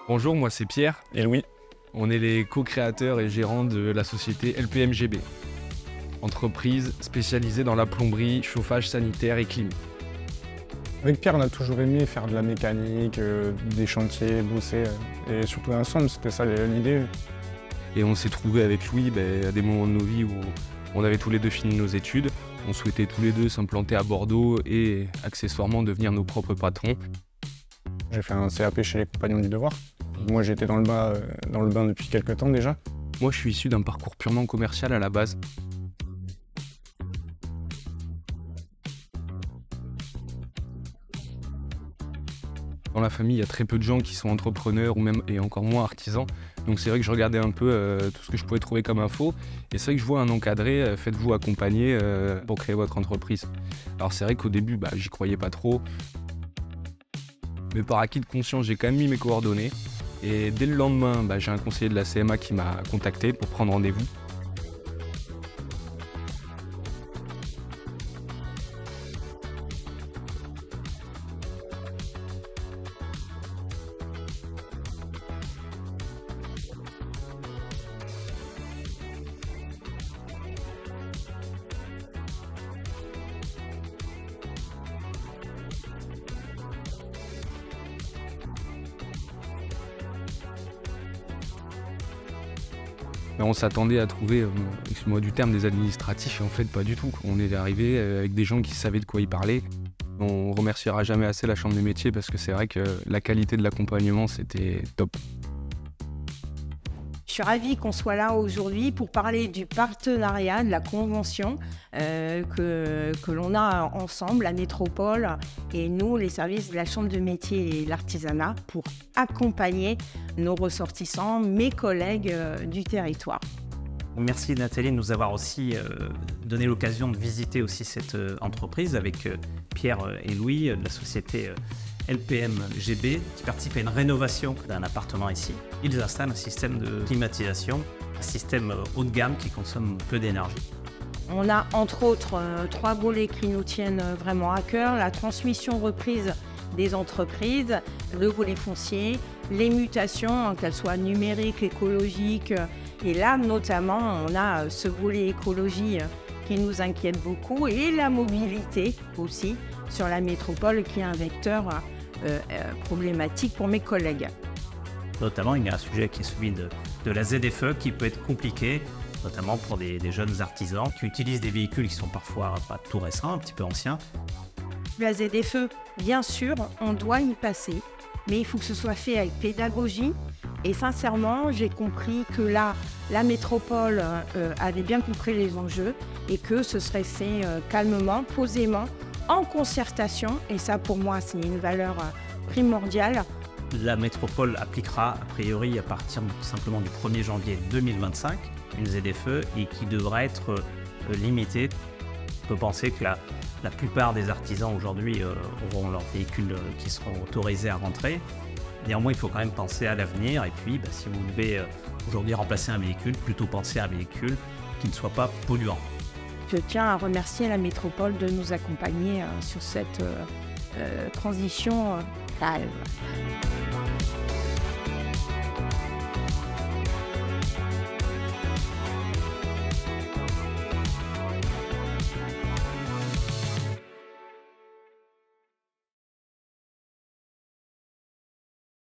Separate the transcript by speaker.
Speaker 1: Bonjour, moi c'est Pierre.
Speaker 2: Et Louis.
Speaker 1: On est les co-créateurs et gérants de la société LPM-GB, entreprise spécialisée dans la plomberie, chauffage sanitaire et clim.
Speaker 2: Avec Pierre, on a toujours aimé faire de la mécanique, des chantiers, bosser, et surtout ensemble, c'était ça l'idée.
Speaker 1: Et on s'est trouvé avec Louis à des moments de nos vies où on avait tous les deux fini nos études. On souhaitait tous les deux s'implanter à Bordeaux et accessoirement devenir nos propres patrons.
Speaker 2: J'ai fait un CAP chez les Compagnons du Devoir. Moi, j'étais dans le bain depuis quelques temps déjà.
Speaker 1: Moi, je suis issu d'un parcours purement commercial à la base. Dans la famille, il y a très peu de gens qui sont entrepreneurs ou même, et encore moins artisans. Donc c'est vrai que je regardais un peu tout ce que je pouvais trouver comme info. Et c'est vrai que je vois un encadré, faites-vous accompagner pour créer votre entreprise. Alors c'est vrai qu'au début, j'y croyais pas trop. Mais par acquis de conscience, j'ai quand même mis mes coordonnées. Et dès le lendemain, j'ai un conseiller de la CMA qui m'a contacté pour prendre rendez-vous. On s'attendait à trouver, excuse-moi du terme, des administratifs, et en fait pas du tout. On est arrivé avec des gens qui savaient de quoi ils parlaient. On remerciera jamais assez la Chambre des métiers parce que c'est vrai que la qualité de l'accompagnement, c'était top.
Speaker 3: Je suis ravie qu'on soit là aujourd'hui pour parler du partenariat, de la convention que l'on a ensemble, la métropole et nous, les services de la Chambre de métier et l'artisanat, pour accompagner nos ressortissants, mes collègues du territoire.
Speaker 4: Merci Nathalie de nous avoir aussi donné l'occasion de visiter aussi cette entreprise avec Pierre et Louis de la société LPM-GB qui participe à une rénovation d'un appartement ici. Ils installent un système de climatisation, un système haut de gamme qui consomme peu d'énergie.
Speaker 3: On a entre autres 3 volets qui nous tiennent vraiment à cœur: la transmission reprise des entreprises, le volet foncier, les mutations, qu'elles soient numériques, écologiques. Et là, notamment, on a ce volet écologie qui nous inquiète beaucoup et la mobilité aussi sur la métropole qui est un vecteur problématique pour mes collègues.
Speaker 4: Notamment, il y a un sujet qui est celui de la ZFE qui peut être compliqué, notamment pour des jeunes artisans qui utilisent des véhicules qui sont parfois pas tout récents, un petit peu anciens.
Speaker 3: La ZFE, bien sûr, on doit y passer, mais il faut que ce soit fait avec pédagogie. Et sincèrement, j'ai compris que là, la métropole avait bien compris les enjeux et que ce serait fait calmement, posément, en concertation. Et ça, pour moi, c'est une valeur primordiale.
Speaker 4: La métropole appliquera, a priori, à partir simplement du 1er janvier 2025, une ZFE et qui devra être limitée. On peut penser que la plupart des artisans aujourd'hui auront leurs véhicules qui seront autorisés à rentrer. Néanmoins, il faut quand même penser à l'avenir. Et puis, si vous devez aujourd'hui remplacer un véhicule, plutôt penser à un véhicule qui ne soit pas polluant.
Speaker 3: Je tiens à remercier la métropole de nous accompagner sur cette transition live.